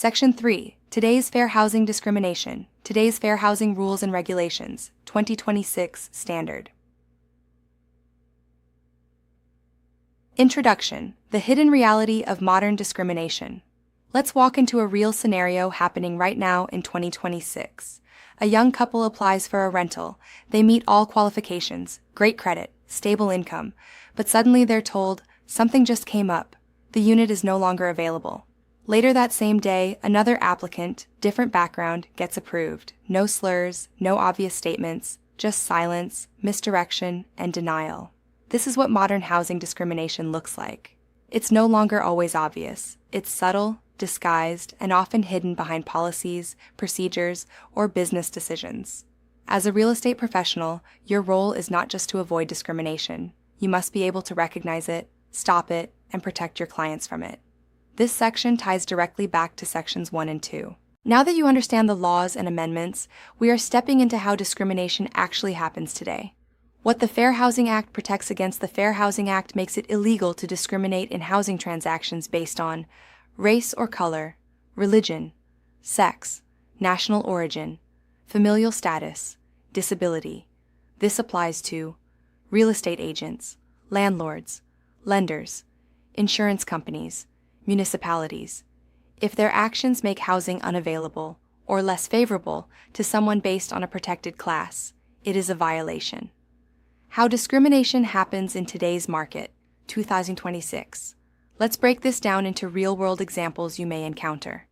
Section 3. Today's Fair Housing Discrimination. Today's Fair Housing Rules and Regulations, 2026 Standard. Introduction. The hidden reality of modern discrimination. Let's walk into a real scenario happening right now in 2026. A young couple applies for a rental. They meet all qualifications, great credit, stable income, but suddenly they're told, something just came up. The unit is no longer available. Later that same day, another applicant, different background, gets approved. No slurs, no obvious statements, just silence, misdirection, and denial. This is what modern housing discrimination looks like. It's no longer always obvious. It's subtle, disguised, and often hidden behind policies, procedures, or business decisions. As a real estate professional, your role is not just to avoid discrimination. You must be able to recognize it, stop it, and protect your clients from it. This section ties directly back to Sections 1 and 2. Now that you understand the laws and amendments, we are stepping into how discrimination actually happens today. What the Fair Housing Act protects against the Fair Housing Act makes it illegal to discriminate in housing transactions based on race or color, religion, sex, national origin, familial status, disability. This applies to real estate agents, landlords, lenders, insurance companies, municipalities. If their actions make housing unavailable or less favorable to someone based on a protected class, it is a violation. How discrimination happens in today's market, 2026. Let's break this down into real-world examples you may encounter.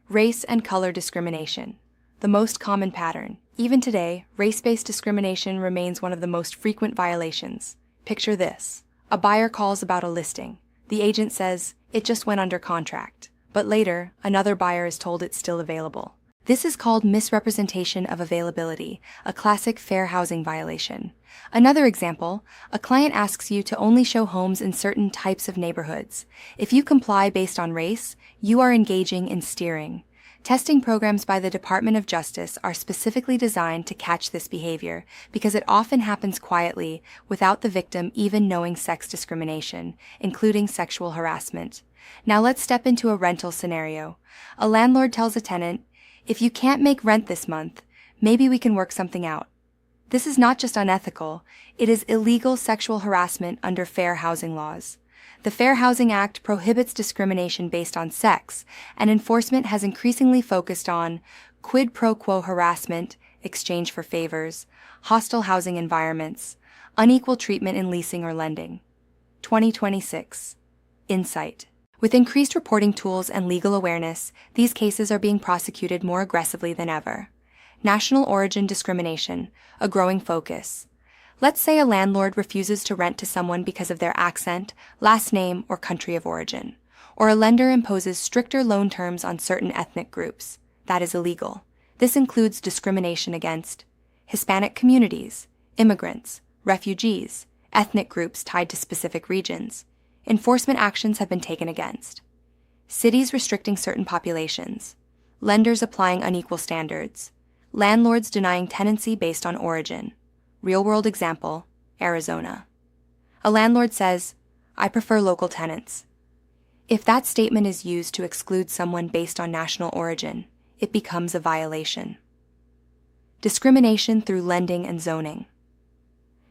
Race and color discrimination. The most common pattern. Even today, race-based discrimination remains one of the most frequent violations. Picture this. A buyer calls about a listing. The agent says, "It just went under contract." But later, another buyer is told it's still available. This is called misrepresentation of availability, a classic fair housing violation. Another example, a client asks you to only show homes in certain types of neighborhoods. If you comply based on race, you are engaging in steering. Testing programs by the Department of Justice are specifically designed to catch this behavior because it often happens quietly without the victim even knowing sex discrimination, including sexual harassment. Now let's step into a rental scenario. A landlord tells a tenant, "If you can't make rent this month, maybe we can work something out." This is not just unethical, it is illegal sexual harassment under fair housing laws. The Fair Housing Act prohibits discrimination based on sex, and enforcement has increasingly focused on quid pro quo harassment, exchange for favors, hostile housing environments, unequal treatment in leasing or lending. 2026. Insight. With increased reporting tools and legal awareness, these cases are being prosecuted more aggressively than ever. National origin discrimination, a growing focus. Let's say a landlord refuses to rent to someone because of their accent, last name, or country of origin. Or a lender imposes stricter loan terms on certain ethnic groups. That is illegal. This includes discrimination against Hispanic communities, immigrants, refugees, ethnic groups tied to specific regions. Enforcement actions have been taken against cities restricting certain populations, lenders applying unequal standards, landlords denying tenancy based on origin. Real-world example, Arizona. A landlord says, "I prefer local tenants." If that statement is used to exclude someone based on national origin, it becomes a violation. Discrimination through lending and zoning.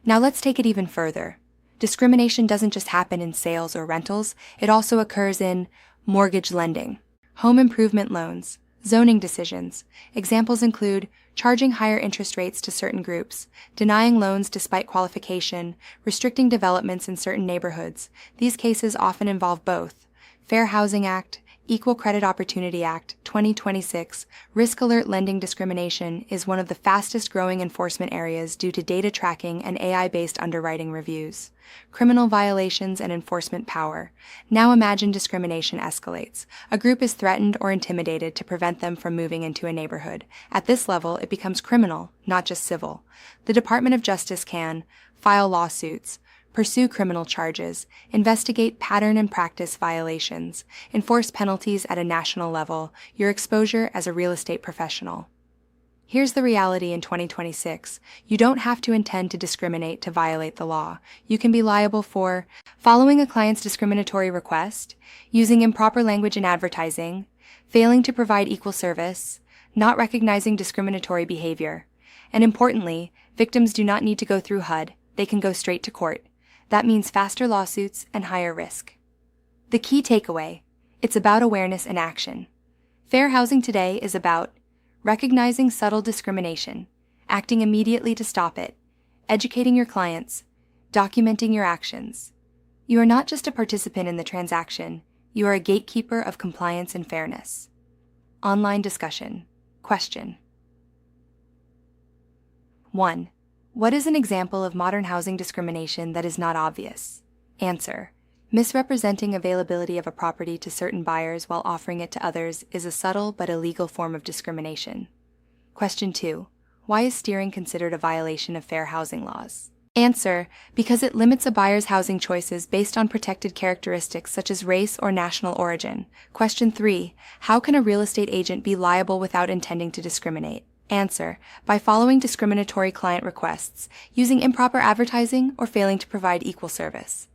Now let's take it even further. Discrimination doesn't just happen in sales or rentals, it also occurs in mortgage lending, home improvement loans, zoning decisions. Examples include charging higher interest rates to certain groups, denying loans despite qualification, restricting developments in certain neighborhoods. These cases often involve both. Fair Housing Act, Equal Credit Opportunity Act, 2026, Risk Alert Lending discrimination is one of the fastest growing enforcement areas due to data tracking and AI-based underwriting reviews. Criminal violations and enforcement power. Now imagine discrimination escalates. A group is threatened or intimidated to prevent them from moving into a neighborhood. At this level, it becomes criminal, not just civil. The Department of Justice can file lawsuits, pursue criminal charges, investigate pattern and practice violations, enforce penalties at a national level, your exposure as a real estate professional. Here's the reality in 2026. You don't have to intend to discriminate to violate the law. You can be liable for following a client's discriminatory request, using improper language in advertising, failing to provide equal service, not recognizing discriminatory behavior. And importantly, victims do not need to go through HUD, they can go straight to court. That means faster lawsuits and higher risk. The key takeaway: it's about awareness and action. Fair housing today is about recognizing subtle discrimination, acting immediately to stop it, educating your clients, documenting your actions. You are not just a participant in the transaction, you are a gatekeeper of compliance and fairness. Online discussion. Question. 1. What is an example of modern housing discrimination that is not obvious? Answer. Misrepresenting availability of a property to certain buyers while offering it to others is a subtle but illegal form of discrimination. Question 2. Why is steering considered a violation of fair housing laws? Answer. Because it limits a buyer's housing choices based on protected characteristics such as race or national origin. Question 3. How can a real estate agent be liable without intending to discriminate? Answer. By following discriminatory client requests, using improper advertising, or failing to provide equal service.